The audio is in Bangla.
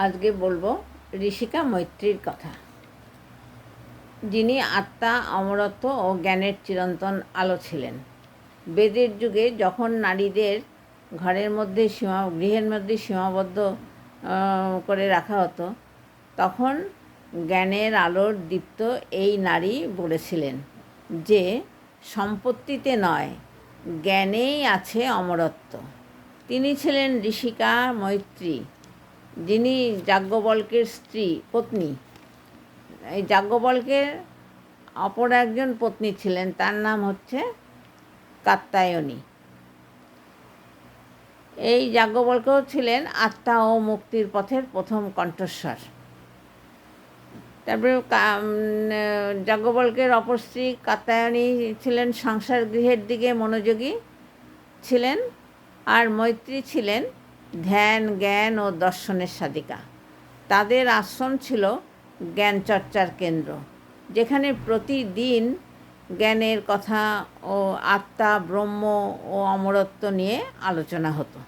আজকে বলবো ঋষিকা মৈত্রীর কথা, যিনি আত্মা, অমরত্ব ও জ্ঞানের চিরন্তন আলো ছিলেন। বেদের যুগে যখন নারীদের গৃহের মধ্যে সীমাবদ্ধ করে রাখা হতো, তখন জ্ঞানের আলোর দীপ্ত এই নারী বলেছিলেন যে সম্পত্তিতে নয়, জ্ঞানেই আছে অমরত্ব। তিনি ছিলেন ঋষিকা মৈত্রী, যিনি যাজ্ঞবল্ক্যের পত্নী। এই যাজ্ঞবল্ক্যের অপর একজন পত্নী ছিলেন, তার নাম হচ্ছে কাত্যায়নী। এই যাজ্ঞবল্ক্যও ছিলেন আত্মা ও মুক্তির পথের প্রথম কণ্ঠস্বর। তারপরে যাজ্ঞবল্ক্যের অপর স্ত্রী কাত্যায়নী ছিলেন সংসার গৃহের দিকে মনোযোগী ছিলেন, আর মৈত্রী ছিলেন ধ্যান, জ্ঞান ও দর্শনের সাধিকা। তাদের আশ্রম ছিল জ্ঞান চর্চার কেন্দ্র, যেখানে প্রতিদিন জ্ঞানের কথা ও আত্মা, ব্রহ্ম ও অমরত্ব নিয়ে আলোচনা হতো।